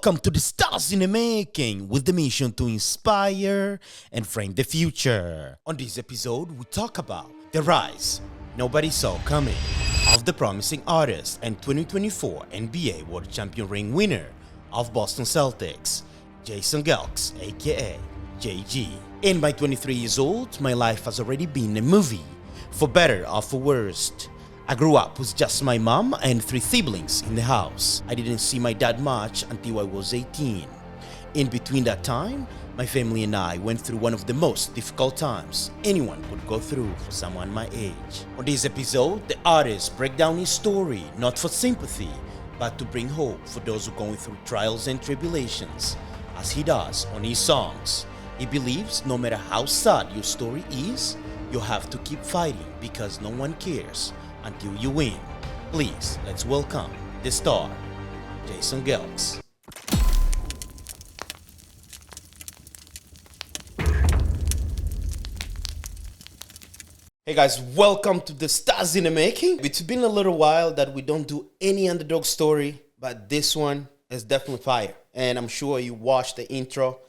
Welcome to the Stars in the Making with the mission to inspire and frame the future. On this episode, we talk about the rise nobody saw coming of the promising artist and 2024 NBA World Champion ring winner of Boston Celtics, Jayson Gilkes, aka JG. In my 23 years old, my life has already been a movie, for better or for worse. I grew up with just my mom and 3 siblings in the house. I didn't see my dad much until I was 18. In between that time, my family and I went through one of the most difficult times anyone could go through for someone my age. On this episode, the artist breaks down his story not for sympathy, but to bring hope for those who are going through trials and tribulations, as he does on his songs. He believes no matter how sad your story is, you have to keep fighting because no one cares until you win. Please, let's welcome the star, Jayson Gilkes. Hey guys, welcome to the Stars in the Making. It's been a little while that we don't do any underdog story, but this one is definitely fire. And I'm sure you watched the intro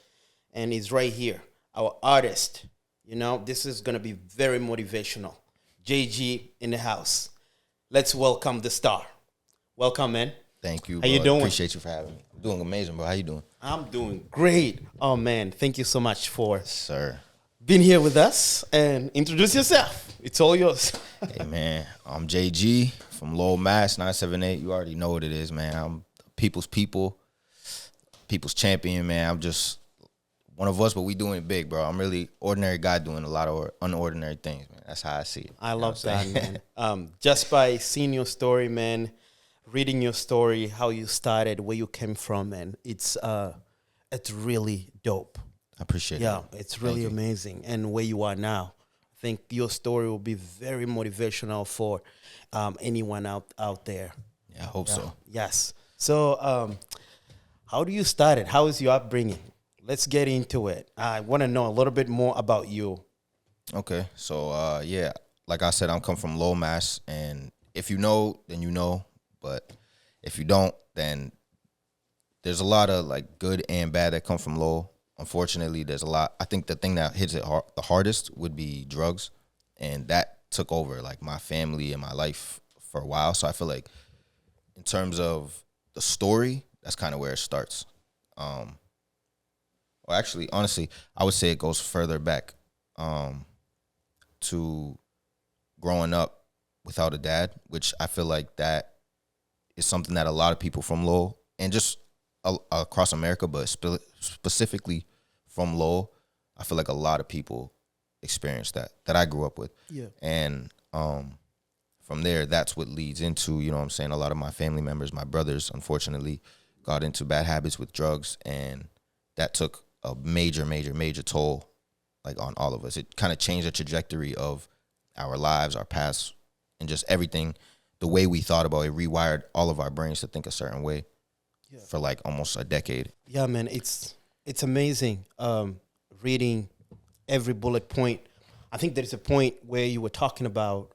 and it's right here. Our artist, this is going to be very motivational. JG in the house. Let's welcome the star. Welcome, man. Thank you, How you doing? Appreciate you for having me. I'm doing amazing, bro. How you doing? I'm doing great. Oh, man. Thank you so much for Sir. being here with us. And introduce yourself. It's all yours. Hey, man. I'm JG from Lowell, Mass. 978. You already know what it is, man. I'm people's champion, man. I'm just one of us, but we doing it big, bro. I'm really ordinary guy doing a lot of unordinary things, man. That's how I see it. I love that, man. Just by seeing your story, man, reading your story, how you started, where you came from, man, it's really dope. I appreciate it. Yeah, it's really amazing. And where you are now, I think your story will be very motivational for anyone out there. Yeah, I hope so. Yes. So how do you start it? How is your upbringing? Let's get into it. I want to know a little bit more about you. Okay. So, like I said, I'm come from Lowell, Mass. And if you know, then you know. But if you don't, then there's a lot of, like, good and bad that come from Lowell. Unfortunately, there's a lot. I think the thing that hits it the hardest would be drugs. And that took over, like, my family and my life for a while. So I feel like in terms of the story, that's kind of where it starts. Or actually, honestly, I would say it goes further back to growing up without a dad, which I feel like that is something that a lot of people from Lowell and just across America, but specifically from Lowell, I feel like a lot of people experience that I grew up with. Yeah. And from there, that's what leads into, you know what I'm saying, a lot of my family members, my brothers, unfortunately, got into bad habits with drugs, and that took a major toll, like, on all of us. It kind of changed the trajectory of our lives, our paths, and just everything. The way we thought about it rewired all of our brains to think a certain way for like almost a decade. Yeah, man, it's amazing reading every bullet point. I think there's a point where you were talking about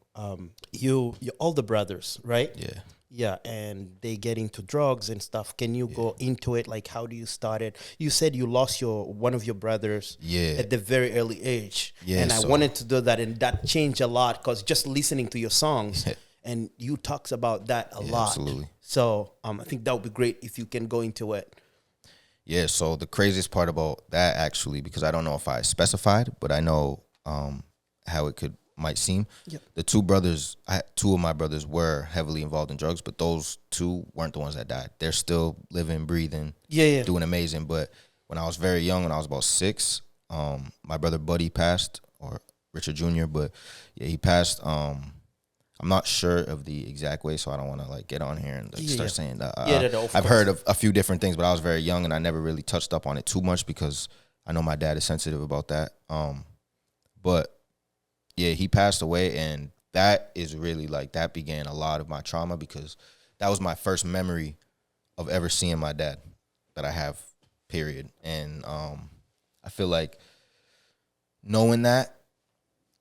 your older brothers, right? Yeah. Yeah, and they get into drugs and stuff. Can you go into it? Like, how do you start it? You said you lost one of your brothers at the very early age. Yeah, and I wanted to do that, and that changed a lot because just listening to your songs, and you talks about that a lot. Absolutely. So I think that would be great if you can go into it. Yeah, so the craziest part about that, actually, because I don't know if I specified, but I know how it might seem. Yep. The two of my brothers were heavily involved in drugs, but those two weren't the ones that died. They're still living, breathing, doing amazing. But when I was very young, when I was about 6, my brother Buddy passed, or Richard Jr., but yeah, he passed. I'm not sure of the exact way, so I don't want to, like, get on here and start saying that. I've heard of a few different things, but I was very young and I never really touched up on it too much because I know my dad is sensitive about that. But yeah, he passed away, and that is really, like, that began a lot of my trauma because that was my first memory of ever seeing my dad that I have, period. And I feel like knowing that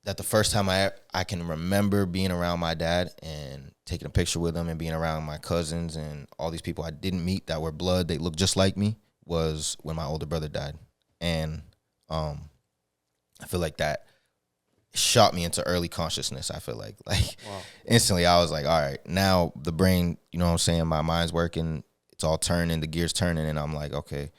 that the first time I can remember being around my dad and taking a picture with him and being around my cousins and all these people I didn't meet that were blood, they looked just like me, was when my older brother died. And I feel like that shot me into early consciousness. I feel like wow. Instantly I was like, all right, now the brain, you know what I'm saying, my mind's working, it's all turning, the gears turning, and I'm like, okay,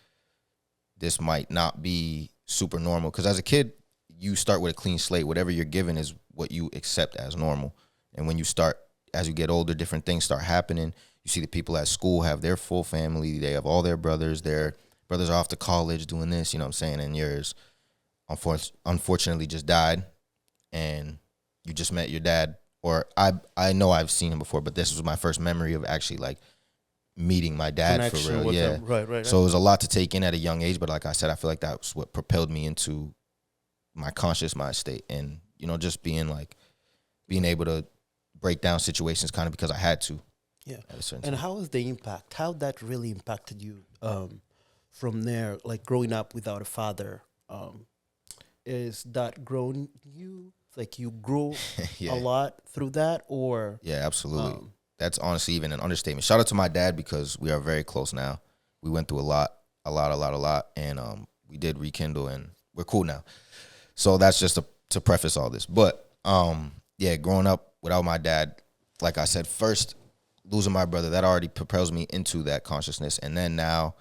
this might not be super normal. Because as a kid, you start with a clean slate. Whatever you're given is what you accept as normal. And when you start, as you get older, different things start happening. You see the people at school have their full family. They have all their brothers are off to college doing this, you know what I'm saying? And yours, unfortunately, just died. And you just met your dad. Or I know I've seen him before, but this was my first memory of actually, like, meeting my dad connection for real. Yeah. Right. So it was a lot to take in at a young age. But like I said, I feel like that was what propelled me into my conscious mind state, and you know, just being able to break down situations kind of because I had to. Yeah. And how was the impact? How that really impacted you from there, like growing up without a father? Is that grown you? Like you grew a lot through that, or? Yeah, absolutely. That's honestly even an understatement. Shout out to my dad because we are very close now. We went through a lot, and we did rekindle, and we're cool now. So that's just to preface all this. But, growing up without my dad, like I said, first, losing my brother, that already propels me into that consciousness. And then now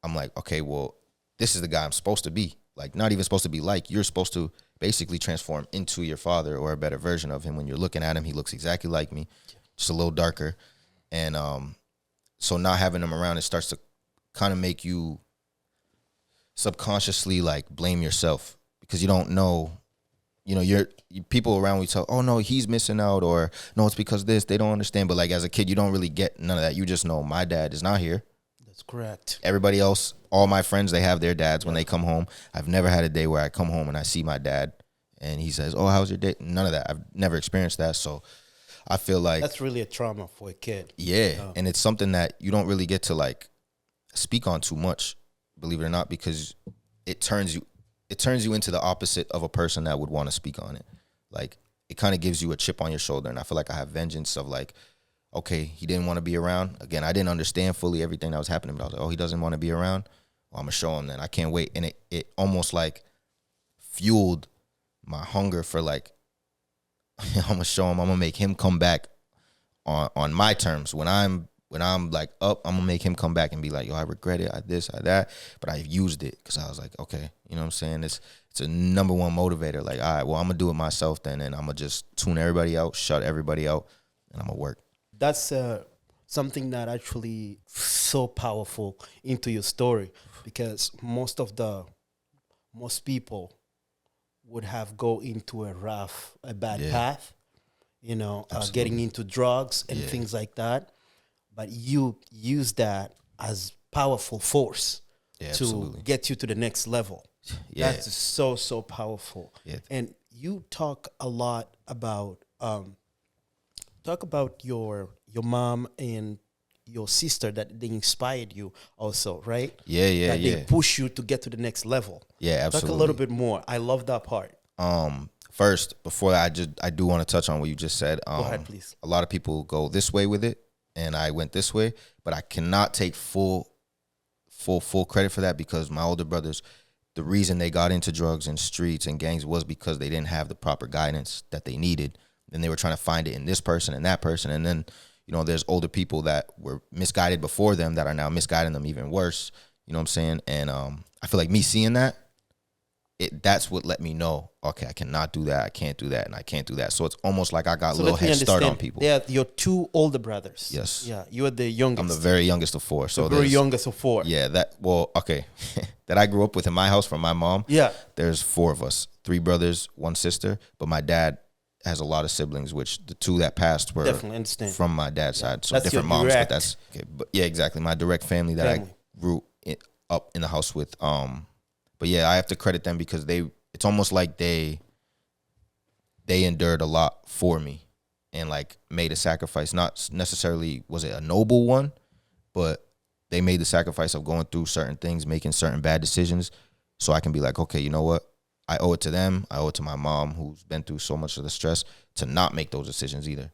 I'm like, okay, well, this is the guy I'm supposed to be. Like, not even supposed to be like. You're supposed to basically transform into your father or a better version of him. When you're looking at him, he looks exactly like me, just a little darker. And so not having him around, it starts to kind of make you subconsciously, like, blame yourself. Because you don't know, you know, people around we tell, oh no, he's missing out, or no, it's because this, they don't understand. But like as a kid, you don't really get none of that. You just know my dad is not here. That's correct. Everybody else, all my friends, they have their dads when they come home. I've never had a day where I come home and I see my dad and he says, oh, how's your day? None of that. I've never experienced that. So I feel like that's really a trauma for a kid. Yeah. And it's something that you don't really get to like speak on too much, believe it or not, because it turns you into the opposite of a person that would want to speak on it. Like, it kind of gives you a chip on your shoulder. And I feel like I have vengeance of like, okay, he didn't want to be around. Again, I didn't understand fully everything that was happening, but I was like, oh, he doesn't want to be around? Well, I'm going to show him then. I can't wait. And it almost like fueled my hunger for like, I'm going to show him, I'm going to make him come back on my terms. When I'm like up, I'm going to make him come back and be like, yo, I regret it, I this, I that. But I've used it because I was like, okay, you know what I'm saying? It's a number one motivator. Like, all right, well, I'm going to do it myself then, and I'm going to just tune everybody out, shut everybody out, and I'm going to work. That's something that actually so powerful into your story, because most people would have go into a bad path, you know, getting into drugs and things like that. But you use that as powerful force to get you to the next level. Yeah. That's so powerful. Yeah. And you talk a lot about your mom and your sister, that they inspired you also, right? Yeah. They push you to get to the next level. Yeah, absolutely. Talk a little bit more. I love that part. First, before I do want to touch on what you just said. Go ahead, please. A lot of people go this way with it, and I went this way, but I cannot take full credit for that, because my older brothers, the reason they got into drugs and streets and gangs was because they didn't have the proper guidance that they needed. And they were trying to find it in this person and that person. And then, you know, there's older people that were misguided before them that are now misguiding them even worse. You know what I'm saying? And I feel like me seeing that, that's what let me know, okay, I cannot do that, I can't do that, and I can't do that. So it's almost like I got a little head start on people. Yeah, your two older brothers. Yes. Yeah, you are the youngest. I'm the very youngest of four. So the very youngest of four. Yeah, that I grew up with in my house from my mom. Yeah. There's four of us, 3 brothers, 1 sister, but my dad has a lot of siblings, which the 2 that passed were from my dad's side. So that's different moms, but that's okay. But yeah, exactly. My direct family that I grew up in the house with. But yeah, I have to credit them because it's almost like they endured a lot for me and like made a sacrifice. Not necessarily was it a noble one, but they made the sacrifice of going through certain things, making certain bad decisions, so I can be like, okay, you know what? I owe it to them. I owe it to my mom, who's been through so much of the stress, to not make those decisions either,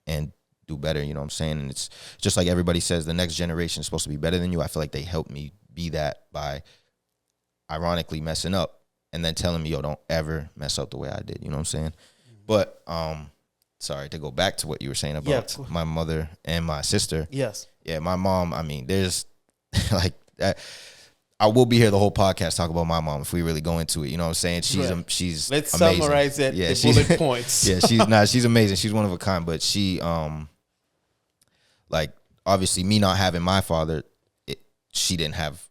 and do better. You know what I'm saying? And it's just like everybody says, the next generation is supposed to be better than you. I feel like they helped me be that by ironically messing up and then telling me, yo, don't ever mess up the way I did. You know what I'm saying? But sorry, to go back to what you were saying about my mother and my sister. Yes. Yeah, my mom, I mean, there's like that. I will be here the whole podcast talk about my mom if we really go into it. You know what I'm saying? She's Let's amazing. Summarize it. Yeah, the bullet points. Yeah, she's amazing. She's one of a kind. But she, like, obviously, me not having my father, she didn't have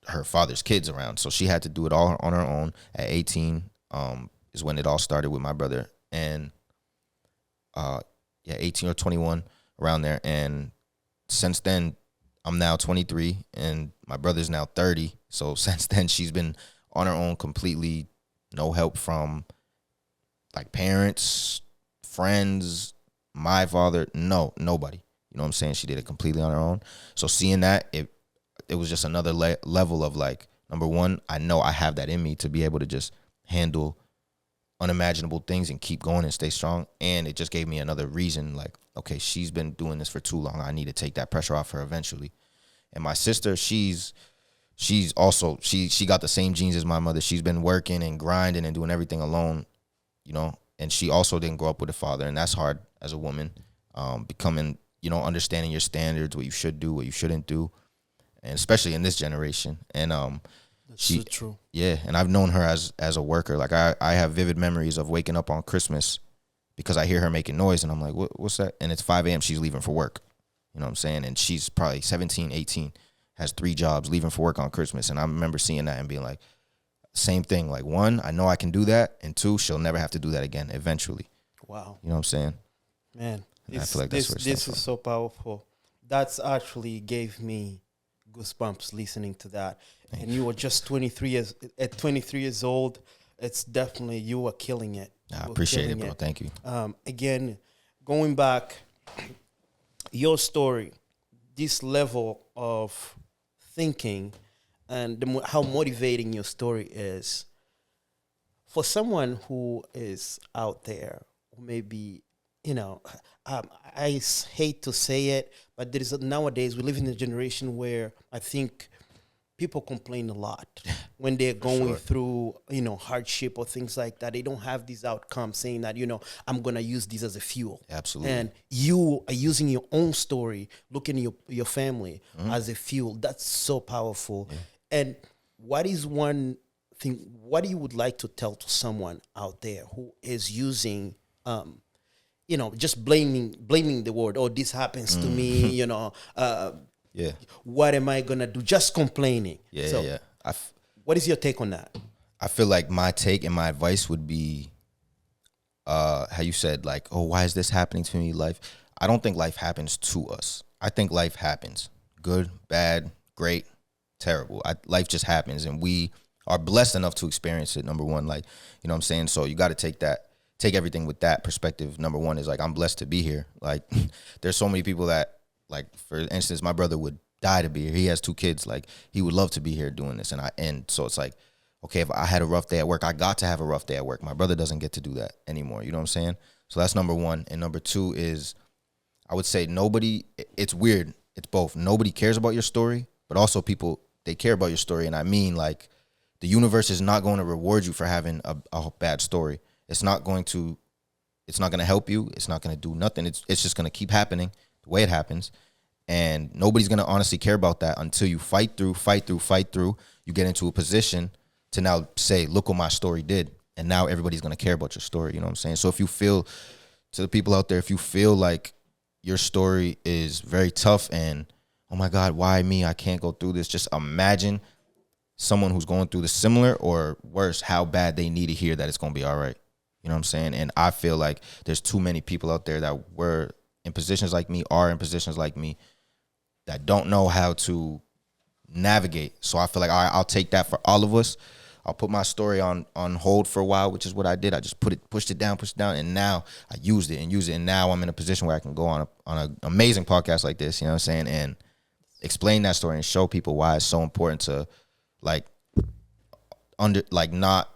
her father's kids around, so she had to do it all on her own. At 18, is when it all started with my brother, and 18 or 21 around there. And since then, I'm now 23 and my brother's now 30. So since then, she's been on her own completely, no help from like parents, friends, my father, nobody. You know what I'm saying? She did it completely on her own. So seeing that, it was just another level of like, number one, I know I have that in me to be able to just handle unimaginable things and keep going and stay strong. And it just gave me another reason, like, okay, she's been doing this for too long. I need to take that pressure off her eventually. And my sister, she's also, she got the same genes as my mother. She's been working and grinding and doing everything alone, you know, and she also didn't grow up with a father. And that's hard as a woman, becoming, you know, understanding your standards, what you should do, what you shouldn't do. And especially in this generation. And that's so true. Yeah, and I've known her as a worker. Like I have vivid memories of waking up on Christmas because I hear her making noise and I'm like, what's that? And it's 5 a.m. She's leaving for work. You know what I'm saying? And she's probably 17, 18, has 3 jobs, leaving for work on Christmas. And I remember seeing that and being like, same thing. Like, 1, I know I can do that. And 2, she'll never have to do that again eventually. Wow. You know what I'm saying? Man, I feel like this is so powerful. That's actually gave me goosebumps listening to that. And you were just 23 years old. It's definitely, you were killing it. I appreciate it, bro. Thank you. Again, going back, your story, this level of thinking and how motivating your story is for someone who is out there, who maybe, you know, I hate to say it, but there is nowadays we live in a generation where I think people complain a lot when they're going through, you know, hardship or things like that. They don't have these outcomes saying that, you know, I'm going to use this as a fuel. Absolutely. And you are using your own story, looking at your family as a fuel. That's so powerful. Yeah. And what is one thing, what you would like to tell to someone out there who is using, you know, just blaming the world? Oh, this happens to me, you know, yeah. What am I going to do? Just complaining. Yeah, so yeah. What is your take on that? I feel like my take and my advice would be, how you said, like, oh, why is this happening to me? Life. I don't think life happens to us. I think life happens. Good, bad, great, terrible. Life just happens, and we are blessed enough to experience it, number one. Like, you know what I'm saying? So you got to take everything with that perspective. Number one is, like, I'm blessed to be here. Like, there's so many people that, like, for instance, my brother would die to be here. He has 2 kids. Like, he would love to be here doing this. And so it's like, okay, if I had a rough day at work, I got to have a rough day at work. My brother doesn't get to do that anymore. You know what I'm saying? So that's number one. And number 2 is, I would say it's weird. It's both. Nobody cares about your story, but also people, they care about your story. And I mean, like, the universe is not going to reward you for having a bad story. It's not going to help you. It's not going to do nothing. It's just going to keep happening the way it happens. And nobody's going to honestly care about that until you fight through. You get into a position to now say, look what my story did. And now everybody's going to care about your story. You know what I'm saying? So if you feel, to the people out there, if you feel like your story is very tough and, oh my God, why me? I can't go through this. Just imagine someone who's going through the similar or worse, how bad they need to hear that it's going to be all right. You know what I'm saying? And I feel like there's too many people out there that were in positions like me, are in positions like me, that don't know how to navigate. So I feel like, all right, I'll take that for all of us. I'll put my story on hold for a while, which is what I did. I just pushed it down, and now I used it. And now I'm in a position where I can go on an amazing podcast like this, you know what I'm saying, and explain that story and show people why it's so important to, like, not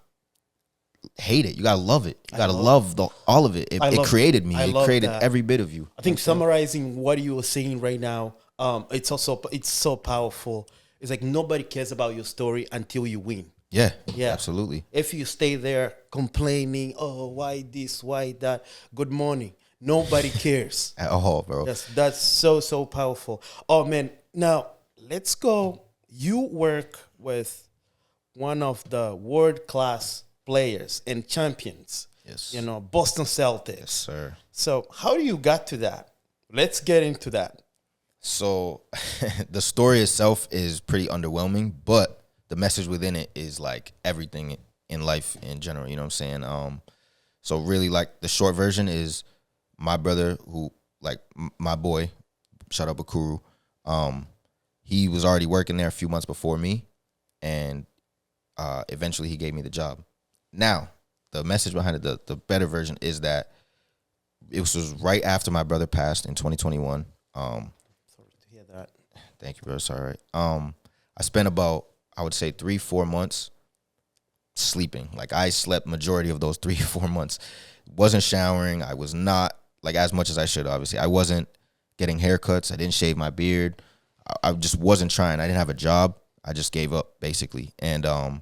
hate it. You gotta love it. You gotta love all of it. It created me. It created every bit of you. I think summarizing what you were saying right now, it's so powerful. It's like nobody cares about your story until you win. Yeah, absolutely. If you stay there complaining, oh, why this, why that, good morning. Nobody cares. At all, bro. That's so powerful. Oh, man. Now, let's go. You work with one of the world-class players and champions. Yes. You know, Boston Celtics. Yes, sir. So how do you got to that? Let's get into that. So the story itself is pretty underwhelming, but the message within it is like everything in life in general. You know what I'm saying? So really, like, the short version is my brother, who, like, my boy, shout out Bakuru, he was already working there a few months before me, and eventually he gave me the job. Now, the message behind it, the better version is that it was right after my brother passed in 2021. Sorry to hear that. Thank you, bro. It's all right. I spent about, I would say, 3-4 months sleeping. Like, I slept majority of those 3-4 months. Wasn't showering. I was not, like, as much as I should, obviously. I wasn't getting haircuts. I didn't shave my beard. I just wasn't trying. I didn't have a job. I just gave up, basically. And I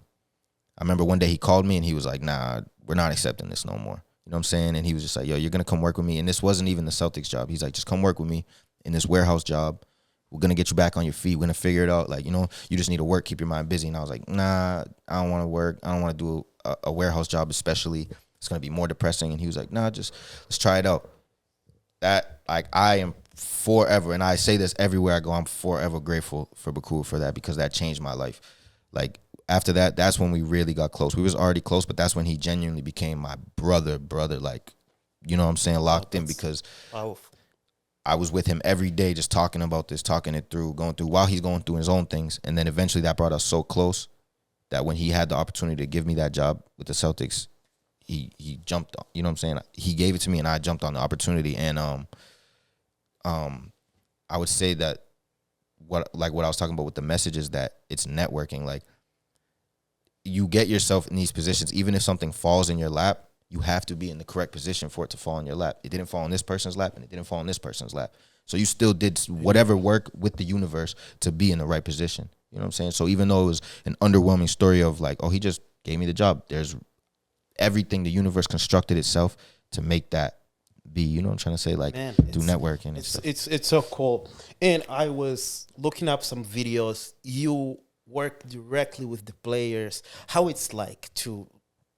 remember one day he called me and he was like, nah, we're not accepting this no more. You know what I'm saying? And he was just like, yo, you're going to come work with me. And this wasn't even the Celtics job. He's like, just come work with me in this warehouse job. We're going to get you back on your feet. We're going to figure it out. Like, you know, you just need to work, keep your mind busy. And I was like, nah, I don't want to work. I don't want to do a warehouse job, especially. It's going to be more depressing. And he was like, nah, just let's try it out. That, like, I am forever, and I say this everywhere I go, I'm forever grateful for Bakul for that, because that changed my life. Like, after that, that's when we really got close. We was already close, but that's when he genuinely became my brother, like, you know what I'm saying, locked in, because Powerful. I was with him every day just talking about this, talking it through, going through while he's going through his own things. And then eventually that brought us so close that when he had the opportunity to give me that job with the Celtics, he jumped on, you know what I'm saying? He gave it to me and I jumped on the opportunity. And I would say that what I was talking about with the message is that it's networking. Like, you get yourself in these positions, even if something falls in your lap, you have to be in the correct position for it to fall in your lap. It didn't fall in this person's lap, and it didn't fall in this person's lap. So you still did whatever work with the universe to be in the right position. You know what I'm saying? So even though it was an underwhelming story of like, oh, he just gave me the job, there's everything the universe constructed itself to make that be, you know what I'm trying to say? Like, through networking and stuff. It's so cool. And I was looking up some videos. You work directly with the players. How it's like to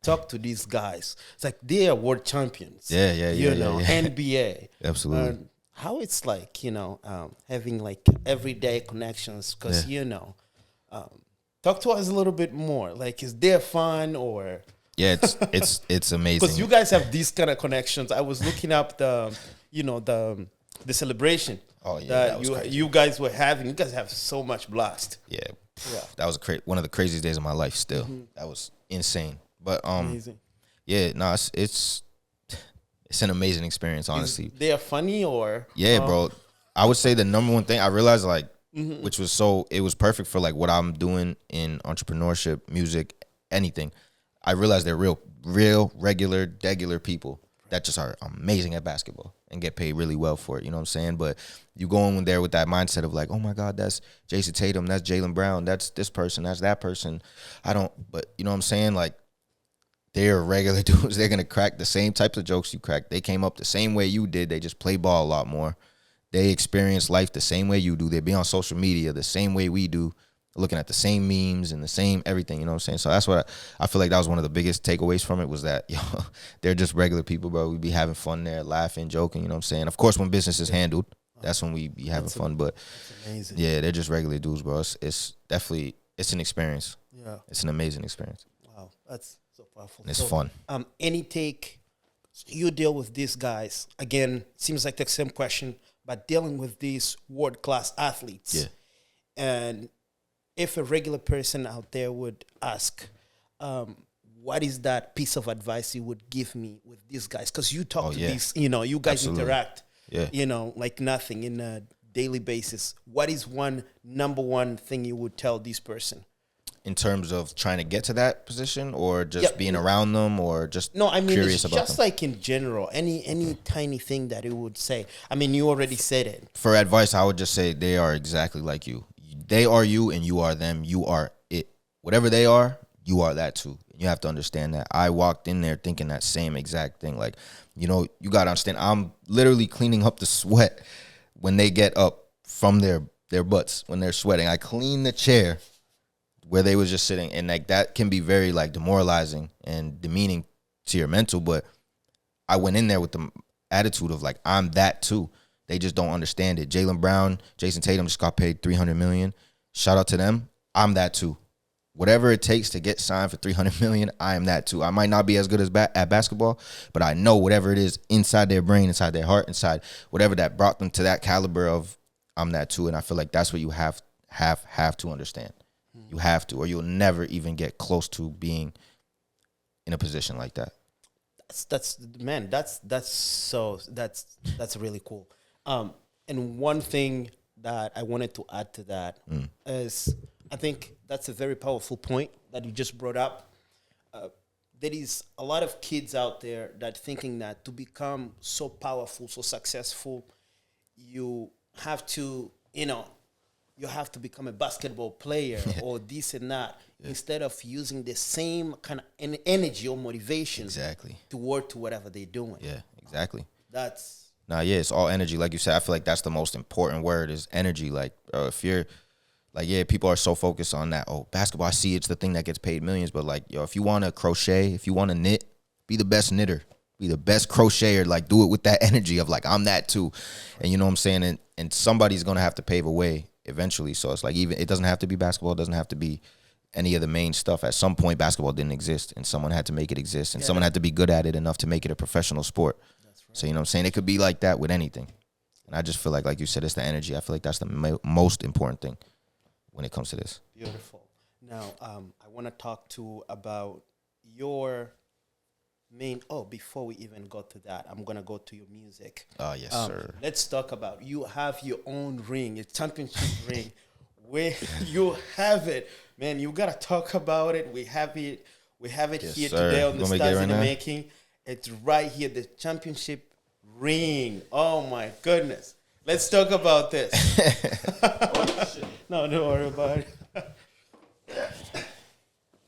talk to these guys. It's like they are world champions. Yeah. NBA. Absolutely. How it's like, you know, having like everyday connections, because, you know, talk to us a little bit more. Like, is there fun or... Yeah, it's amazing. Because you guys have these kind of connections. I was looking up the celebration. Oh yeah, that you guys were having. You guys have so much blast. Yeah. That was one of the craziest days of my life. Still, that was insane. But amazing. Yeah, no, it's an amazing experience. Honestly, they are funny or bro. I would say the number one thing I realized, like, which was it was perfect for like what I'm doing in entrepreneurship, music, anything. I realized they're real, regular people that just are amazing at basketball and get paid really well for it. You know what I'm saying? But you go in there with that mindset of like, oh my God, that's Jason Tatum, that's Jaylen Brown, that's this person, that's that person. But you know what I'm saying? Like, they're regular dudes. They're going to crack the same types of jokes you crack. They came up the same way you did. They just play ball a lot more. They experience life the same way you do. They be on social media the same way we do, looking at the same memes and the same everything, you know what I'm saying? So that's what I feel like that was one of the biggest takeaways from it, was that, they're just regular people, bro. We be having fun there, laughing, joking, you know what I'm saying? Of course, when business is handled, that's when we be having fun, but amazing. Yeah, they're just regular dudes, bro. It's definitely, it's an experience. Yeah. It's an amazing experience. Wow, that's so powerful. It's fun. Any take, you deal with these guys, again, seems like the same question, but dealing with these world-class athletes. Yeah. And if a regular person out there would ask, what is that piece of advice you would give me with these guys? Because you talk to these, you know, you guys interact, you know, like nothing in a daily basis. What is number one thing you would tell this person? in terms of trying to get to that position, or just being around them, or just curious about just them? like in general, any tiny thing that you would say. I mean, you already said it. For advice, I would just say they are exactly like you. They are you, and you are them. You are it. Whatever they are, you are that too. You have to understand that. I walked in there thinking that same exact thing. Like, you know, you got to understand, I'm literally cleaning up the sweat when they get up from their butts, when they're sweating. I clean the chair where they was just sitting, and like that can be very like demoralizing and demeaning to your mental. But I went in there with the attitude of like, I'm that too. They just don't understand it. Jaylen Brown, Jason Tatum just got paid $300 million. Shout out to them. I'm that too. Whatever it takes to get signed for $300 million, I am that too. I might not be as good as at basketball, but I know whatever it is inside their brain, inside their heart, inside whatever that brought them to that caliber of, I'm that too. And I feel like that's what you have to understand. You have to, or you'll never even get close to being in a position like that. That's really cool. And one thing that I wanted to add to that is, I think that's a very powerful point that you just brought up. There is a lot of kids out there that thinking that to become so powerful, so successful, you have to, you have to become a basketball player or this and that, instead of using the same kind of energy or motivation to work to whatever they're doing. Yeah, exactly. It's all energy. Like you said, I feel like that's the most important word is energy. Like, if you're like, people are so focused on that. Oh, basketball, I see it's the thing that gets paid millions. But like, if you want to crochet, if you want to knit, be the best knitter, be the best crocheter. Like, do it with that energy of like, I'm that too. And you know what I'm saying? And somebody's going to have to pave a way eventually. So it's like, even, it doesn't have to be basketball. It doesn't have to be any of the main stuff. At some point, basketball didn't exist, and someone had to make it exist, and someone had to be good at it enough to make it a professional sport. That's right. So, you know what I'm saying? It could be like that with anything. And I just feel like you said, it's the energy. I feel like that's the most important thing when it comes to this. Beautiful. Now, I want to talk about your main. Oh, before we even go to that, I'm gonna go to your music. Oh, yes, sir. Let's talk about, you have your own ring, your championship ring. Where you have it, man, you gotta talk about it. We have it yes, here sir. today on the Stars right in the now? Making. It's right here, the championship ring. Oh my goodness. Let's talk about this. No, don't worry about it.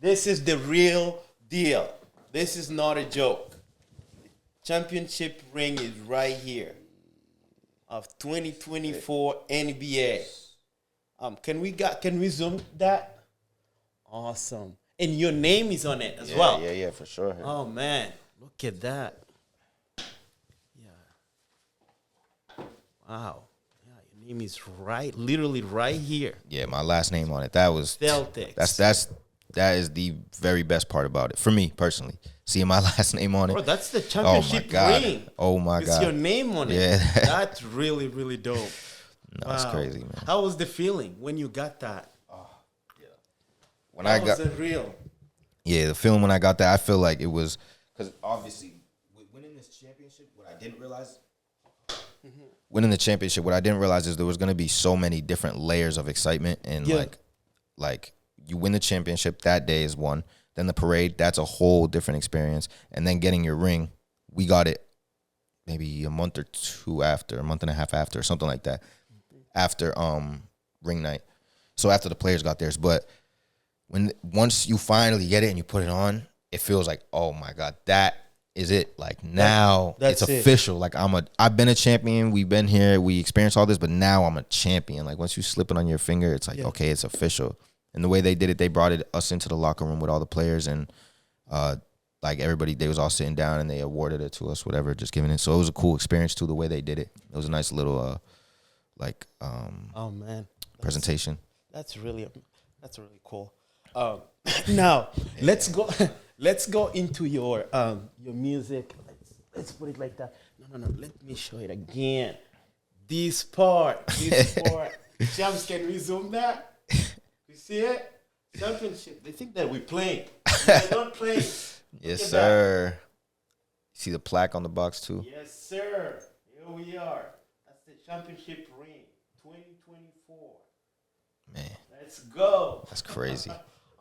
This is the real deal. This is not a joke. Championship ring is right here of 2024 NBA. Can we zoom that? Awesome. And your name is on it as well. Yeah, for sure. Oh man, look at that. Yeah. Wow. Yeah, your name is literally right here. Yeah, my last name on it. That was CELTICS. That is the very best part about it for me personally. Seeing my last name on it. Bro, that's the championship ring. Oh my God. It's your name on it. Yeah. That's really, really dope. No, it's crazy, man. How was the feeling when you got that? When How was it real? Yeah, the feeling when I got that, I feel like it was, because obviously winning this championship, what I didn't realize is there was going to be so many different layers of excitement, and like you win the championship, that day is one. Then the parade, that's a whole different experience. And then getting your ring, we got it maybe a month and a half after, or something like that. After ring night. So after the players got theirs. But once you finally get it and you put it on, it feels like, oh my God, that is it. Like now it's official. Like I've been a champion. We've been here. We experienced all this, but now I'm a champion. Like once you slip it on your finger, it's like, okay, it's official. And the way they did it, they brought us into the locker room with all the players, and like everybody, they was all sitting down and they awarded it to us, whatever, just giving it. So it was a cool experience too, the way they did it. It was a nice little oh man, presentation. That's really cool. Now let's go into your music. Let's put it like that. No. Let me show it again. This part. Champs, can we zoom that? You see it? Championship. They think that we're playing. We're not playing. Yes, sir. See the plaque on the box too? Yes, sir. Here we are. That's the championship ring, 2024. Man. Let's go. That's crazy.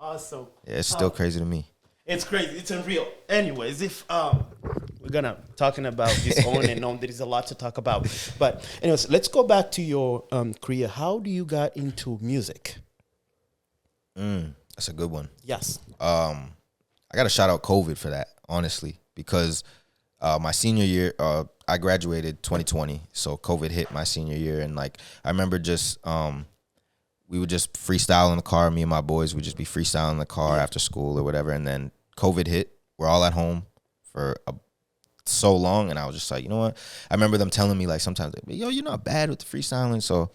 Awesome. Yeah, it's still crazy to me. It's crazy. It's unreal. Anyways, if we're gonna talking about this on and on, there is a lot to talk about. But anyways, let's go back to your career. How do you got into music? That's a good one. Yes. I got to shout out COVID for that, honestly, because my senior year, I graduated 2020, so COVID hit my senior year, and like I remember just we would just freestyle in the car. Me and my boys would just be freestyling in the car after school or whatever, and then COVID hit. We're all at home for so long, and I was just like, you know what? I remember them telling me like sometimes, like, yo, you're not bad with the freestyling, so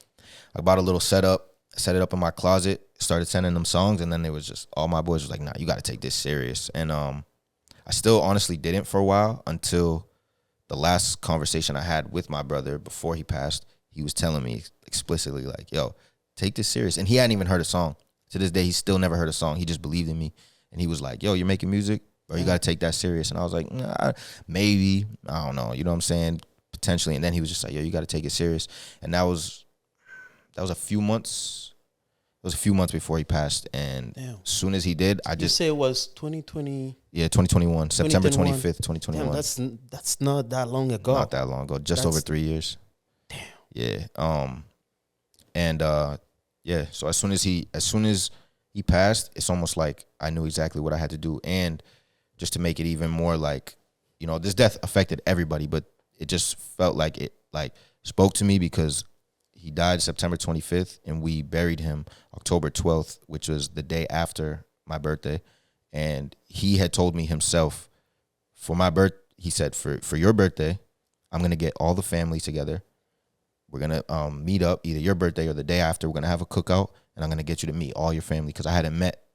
I bought a little setup, set it up in my closet, started sending them songs, and then it was just all my boys was like, nah, you got to take this serious, and I still honestly didn't for a while until the last conversation I had with my brother before he passed. He was telling me explicitly like, yo, take this serious. And he hadn't even heard a song. To this day, he's still never heard a song. He just believed in me. And he was like, yo, you're making music, or you got to take that serious. And I was like, nah, maybe. I don't know. You know what I'm saying? Potentially. And then he was just like, yo, you got to take it serious. And that was a few months. It was a few months before he passed. And as soon as he did, I just... You say it was 2020? Yeah, 2021. September 25th, 2021. Damn, that's not that long ago. Not that long ago. Just over 3 years. Damn. Yeah. Yeah, so as soon as he passed, it's almost like I knew exactly what I had to do. And just to make it even more like, you know, this death affected everybody, but it just felt like it like spoke to me because he died September 25th and we buried him October 12th, which was the day after my birthday. And he had told me himself for my he said, for your birthday, I'm going to get all the family together. We're going to meet up either your birthday or the day after. We're going to have a cookout, and I'm going to get you to meet all your family because I hadn't met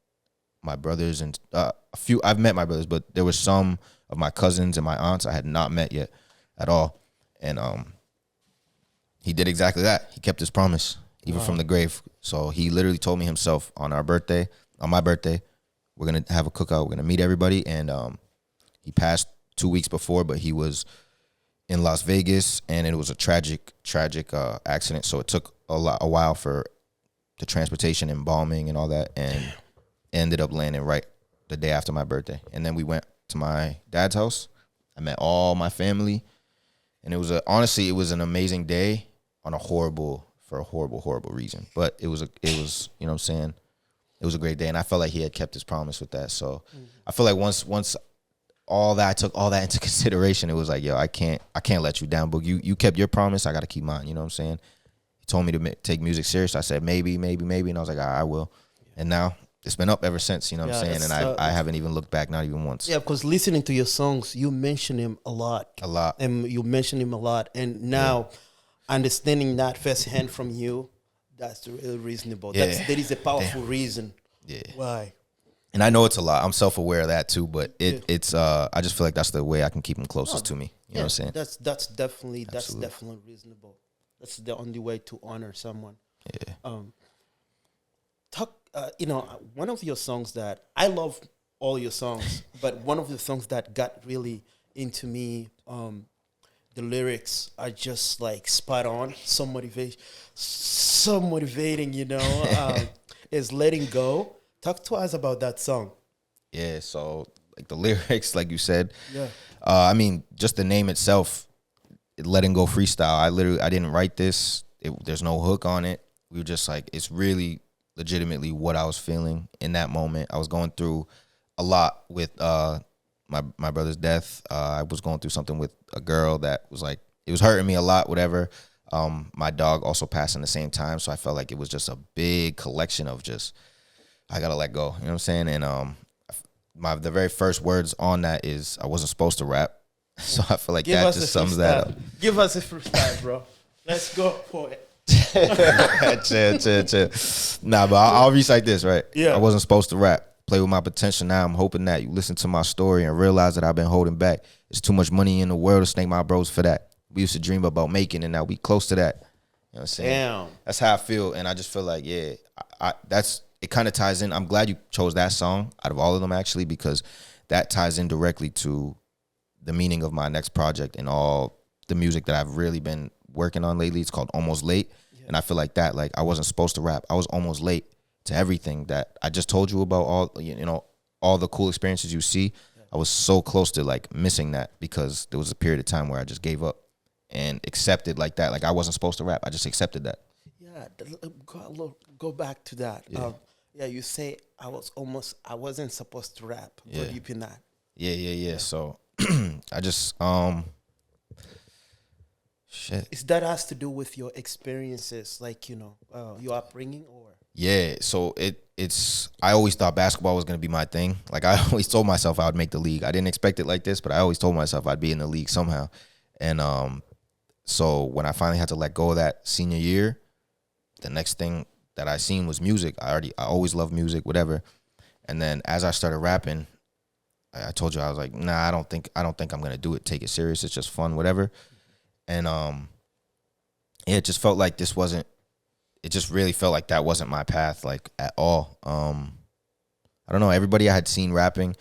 my brothers and I've met my brothers, but there were some of my cousins and my aunts I had not met yet at all. And he did exactly that. He kept his promise, even from the grave. So he literally told me himself on my birthday, we're going to have a cookout. We're going to meet everybody. And he passed 2 weeks before, but he was in Las Vegas, and it was a tragic accident. So it took a while for the transportation, embalming, and all that, and ended up landing right the day after my birthday. And then we went to my dad's house. I met all my family, and it was an amazing day for a horrible reason. But it was you know what I'm saying? It was a great day, and I felt like he had kept his promise with that. So I feel like once I took all that into consideration, it was like, yo, I can't let you down, but you kept your promise. I got to keep mine. You know what I'm saying? He told me to take music serious. I said, maybe. And I was like, I will. And now it's been up ever since, you know what I'm saying? And I haven't even looked back, not even once. Yeah, because listening to your songs, you mention him a lot. And you mention him a lot. And now understanding that firsthand from you, that's really reasonable. There is a powerful reason why. And I know it's a lot. I'm self-aware of that too, but it's I just feel like that's the way I can keep them closest to me. You know what I'm saying? That's definitely reasonable. That's the only way to honor someone. Yeah. One of your songs that I love all your songs, but one of the songs that got really into me, the lyrics are just like spot on. So motivating, you know, is Letting Go. Talk to us about that song. Yeah, so like the lyrics, like you said. Yeah. I mean, just the name itself, Letting Go Freestyle. I didn't write this. There's no hook on it. We were just like, it's really legitimately what I was feeling in that moment. I was going through a lot with my brother's death. I was going through something with a girl that was like, it was hurting me a lot, whatever. My dog also passed in the same time, so I felt like it was just a big collection of just, I gotta let go. You know what I'm saying? And the very first words on that is, I wasn't supposed to rap. So I feel like that just sums that up. Give us a freestyle, bro. Let's go for it. chill. Nah, but I'll recite this, right? Yeah. I wasn't supposed to rap. Play with my potential. Now I'm hoping that you listen to my story and realize that I've been holding back. It's too much money in the world to snake my bros for that. We used to dream about making, and now we close to that. You know what I'm saying? Damn. That's how I feel, and I just feel like, it kind of ties in. I'm glad you chose that song out of all of them, actually, because that ties in directly to the meaning of my next project and all the music that I've really been working on lately. It's called Almost Late. Yeah. And I feel like that, like, I wasn't supposed to rap. I was almost late. to everything that I just told you about, all, you know, all the cool experiences you see. I was so close to like missing that because there was a period of time where I just gave up and accepted like that. Like I wasn't supposed to rap. I just accepted that. Yeah, go back to that. Yeah, you say I wasn't supposed to rap. Go deep in that. Yeah. So I just shit. Is that has to do with your experiences, like, you know, your upbringing, or? Yeah, so it's I always thought basketball was gonna be my thing. Like I always told myself I would make the league. I didn't expect it like this, but I always told myself I'd be in the league somehow. And so when I finally had to let go of that senior year, the next thing that I seen was music. I always loved music, whatever. And then as I started rapping, I told you, I was like, nah, I don't think I'm gonna do it. Take it serious. It's just fun, whatever. And yeah, it just felt like this wasn't. It just really felt like that wasn't my path, like at all. I don't know. Everybody I had seen rapping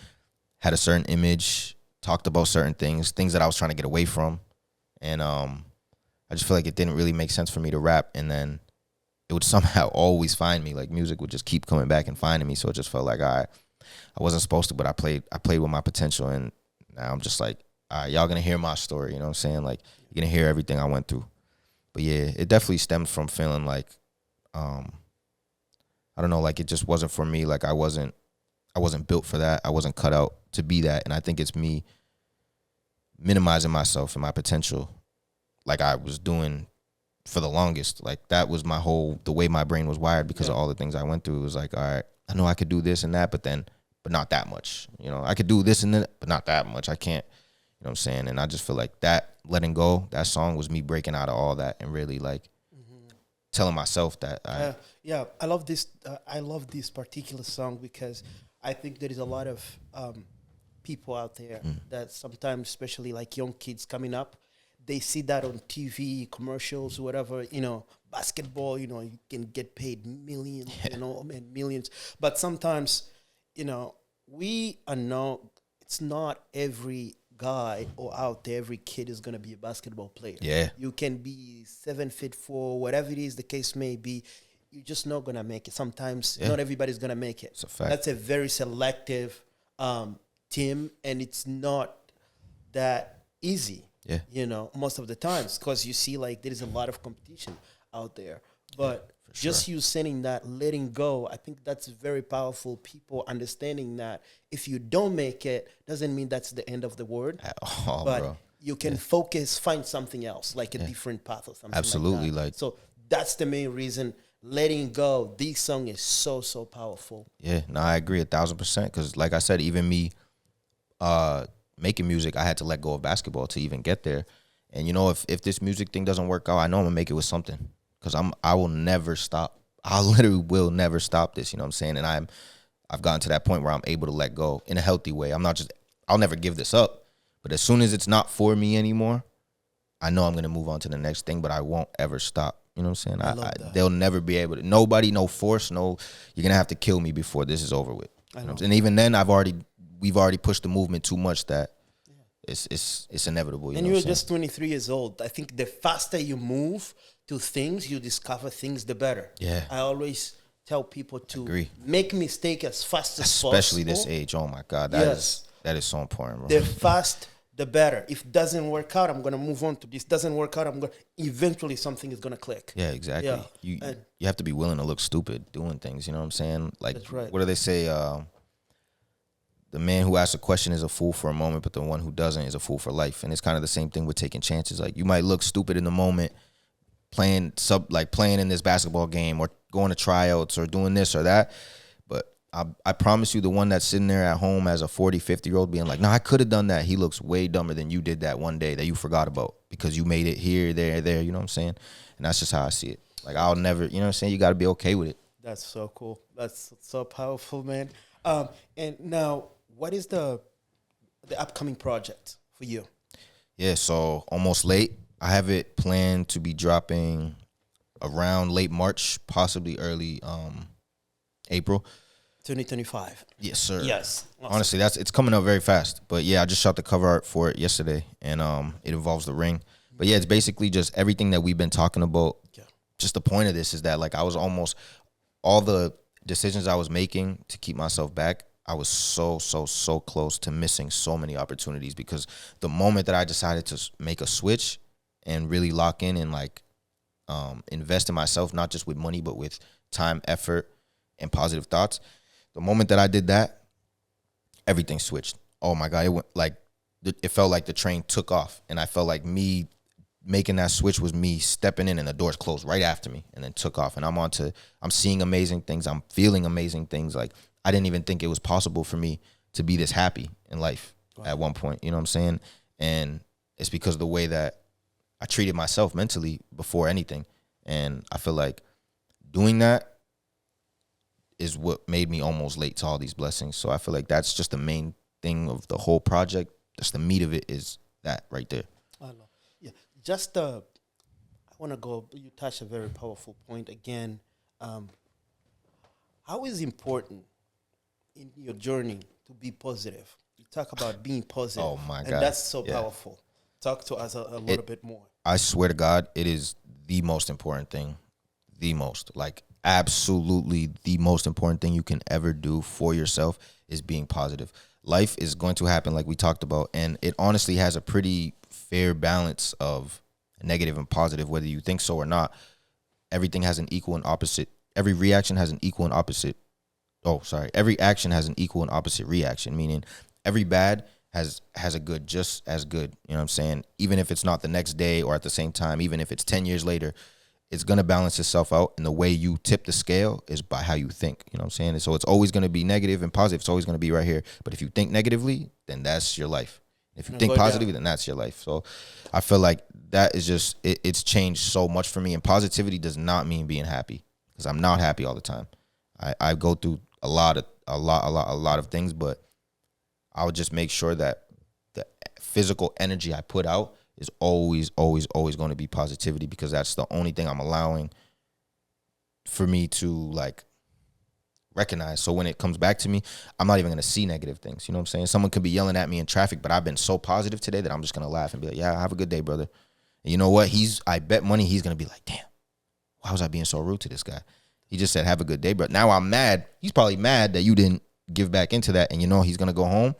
had a certain image, talked about certain things that I was trying to get away from, and I just feel like it didn't really make sense for me to rap. And then it would somehow always find me. Like music would just keep coming back and finding me. So it just felt like I wasn't supposed to, but I played with my potential, and now I'm just like, all right, y'all gonna hear my story. You know what I'm saying? Like you're gonna hear everything I went through. But yeah, it definitely stemmed from feeling like, I don't know, like it just wasn't for me. Like I wasn't built for that. I wasn't cut out to be that. And I think it's me minimizing myself and my potential, like I was doing for the longest. Like that was the way my brain was wired because of all the things I went through. It was like, all right, I know I could do this and that, but not that much. You know, I could do this and that, but not that much. I can't, you know what I'm saying? And I just feel like that letting go, that song was me breaking out of all that and really like telling myself that. I love this. I love this particular song because I think there is a lot of people out there that sometimes, especially like young kids coming up, they see that on TV commercials, whatever, you know, basketball, you know, you can get paid millions, you know, and millions. But sometimes, you know, it's not every guy or out there, every kid is going to be a basketball player. Yeah. You can be 7'4", whatever it is the case may be. You're just not going to make it. Sometimes not everybody's going to make it. It's a fact. That's a very selective team, and it's not that easy. Yeah. You know, most of the times, because you see like there is a lot of competition out there. But just you saying that, letting go, I think that's very powerful. People understanding that if you don't make it, doesn't mean that's the end of the world. At all, but bro. you can focus, find something else, like a different path or something. Absolutely, like that. So that's the main reason. Letting go, this song is so powerful. Yeah, no, I agree 1,000%. Because like I said, even me making music, I had to let go of basketball to even get there. And you know, if this music thing doesn't work out, I know I'm gonna make it with something. Because I will never stop. I literally will never stop this. You know what I'm saying? And I've gotten to that point where I'm able to let go in a healthy way. I'll never give this up. But as soon as it's not for me anymore, I know I'm gonna move on to the next thing. But I won't ever stop. You know what I'm saying? They'll never be able to. Nobody, no force, no. You're gonna have to kill me before this is over with. You know? And even then, we've already pushed the movement too much that it's inevitable. And you're just 23 years old. I think the faster you move to things, you discover things, the better. Yeah. I always tell people to make mistake as fast as possible. Especially this age. Oh my God, that is so important, bro. The fast, the better. If it doesn't work out, I'm gonna move on to this. Doesn't work out, eventually something is gonna click. Yeah, exactly. Yeah. You have to be willing to look stupid doing things. You know what I'm saying? Like, that's right. What do they say? The man who asks a question is a fool for a moment, but the one who doesn't is a fool for life. And it's kind of the same thing with taking chances. Like you might look stupid in the moment, playing in this basketball game or going to tryouts or doing this or that. But I promise you, the one that's sitting there at home as a 40, 50-year-old being like, no, I could have done that. He looks way dumber than you did that one day that you forgot about because you made it here, there. You know what I'm saying? And that's just how I see it. Like I'll never, you know what I'm saying? You got to be okay with it. That's so cool. That's so powerful, man. And now, what is the upcoming project for you? Yeah, so Almost Late. I have it planned to be dropping around late March, possibly early April. 2025. Yes, sir. Yes. Awesome. Honestly, it's coming up very fast. But yeah, I just shot the cover art for it yesterday, and it involves the ring. But yeah, it's basically just everything that we've been talking about. Yeah. Just the point of this is that like I was almost all the decisions I was making to keep myself back, I was so close to missing so many opportunities, because the moment that I decided to make a switch and really lock in and like invest in myself, not just with money, but with time, effort, and positive thoughts, the moment that I did that, everything switched. Oh my God, it felt like the train took off, and I felt like me making that switch was me stepping in and the doors closed right after me and then took off. And I'm seeing amazing things. I'm feeling amazing things. Like, I didn't even think it was possible for me to be this happy in life at one point. You know what I'm saying? And it's because of the way that I treated myself mentally before anything. And I feel like doing that is what made me almost late to all these blessings. So I feel like that's just the main thing of the whole project. That's the meat of it, is that right there. I know. Yeah. Just, I want to go, you touched a very powerful point again. How is important in your journey to be positive? You talk about being positive. Oh my God. And that's so powerful. Talk to us a little bit more. I swear to God, it is the most important thing. The most, like, absolutely the most important thing you can ever do for yourself is being positive. Life is going to happen, like we talked about, and it honestly has a pretty fair balance of negative and positive, whether you think so or not. Everything has an equal and opposite. Every reaction has an equal and opposite. Every action has an equal and opposite reaction, meaning every bad has a good just as good. You know what I'm saying? Even if it's not the next day or at the same time, even if it's 10 years later, it's going to balance itself out. And the way you tip the scale is by how you think. You know what I'm saying? And so it's always going to be negative and positive. It's always going to be right here. But if you think negatively, then that's your life. If you think positively, then that's your life. So I feel like that is just, it's changed so much for me. And positivity does not mean being happy, because I'm not happy all the time. I go through a lot of things, but I would just make sure that the physical energy I put out is always going to be positivity, because that's the only thing I'm allowing for me to like recognize. So when it comes back to me, I'm not even going to see negative things. You know what I'm saying? Someone could be yelling at me in traffic, but I've been so positive today that I'm just going to laugh and be like, yeah, have a good day, brother. And you know what? I bet money he's going to be like, damn, why was I being so rude to this guy? He just said, have a good day, bro. Now I'm mad. He's probably mad that you didn't give back into that. And you know he's going to go home,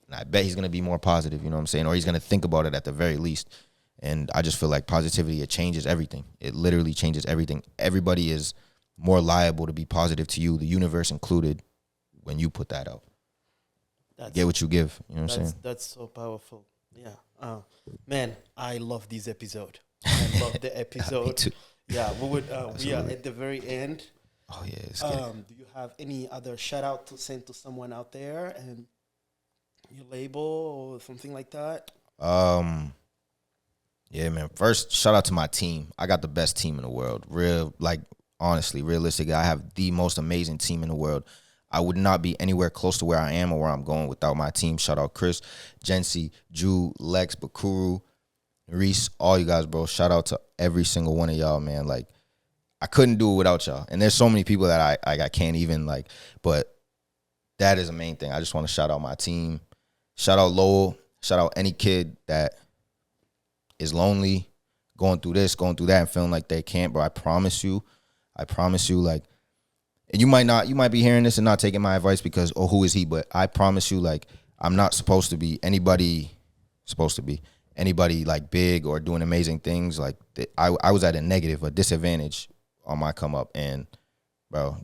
and I bet he's going to be more positive, you know what I'm saying? Or he's going to think about it at the very least. And I just feel like positivity, it changes everything. It literally changes everything. Everybody is more liable to be positive to you, the universe included, when you put that out. Get what you give. You know what I'm saying? That's so powerful. Yeah. Man, I love this episode. I love the episode. Me too. Yeah, we are at the very end. Oh, yeah. Do you have any other shout out to send to someone out there, and your label or something like that? Yeah, man. First, shout out to my team. I got the best team in the world. Honestly, realistically, I have the most amazing team in the world. I would not be anywhere close to where I am or where I'm going without my team. Shout out Chris, Jency, Drew, Lex, Bakuru, Reese, all you guys, bro. Shout out to every single one of y'all, man. Like, I couldn't do it without y'all. And there's so many people that I can't even, like, but that is the main thing. I just want to shout out my team. Shout out Lowell. Shout out any kid that is lonely, going through this, going through that, and feeling like they can't, bro. I promise you, like, and you might be hearing this and not taking my advice because, oh, who is he? But I promise you, like, I'm not supposed to be anybody like big or doing amazing things. Like, I was at a disadvantage on my come up, and bro,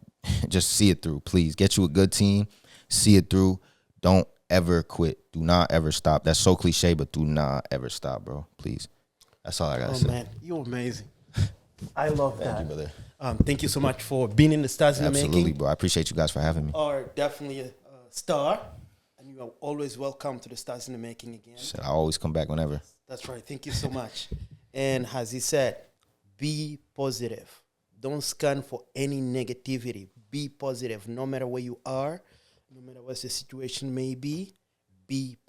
just see it through, please. Get you a good team, see it through. Don't ever quit. Do not ever stop. That's so cliche, but do not ever stop, bro. Please. That's all I gotta say. Oh man, you're amazing. I love that. Thank you, brother. Thank you so much for being in the Stars in the Making. Absolutely, bro. I appreciate you guys for having me. Are definitely a star, and you are always welcome to the Stars in the Making again. I always come back whenever. That's right. Thank you so much. And as he said, be positive. Don't scan for any negativity. Be positive. No matter where you are, no matter what the situation may be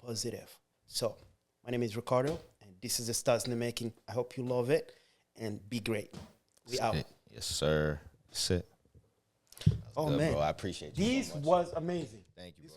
positive. So, my name is Ricardo, and this is the Stars in the Making. I hope you love it, and be great. We out. Yes, sir. That's it. Oh, man. Bro. I appreciate you. This was amazing. Thank you, bro.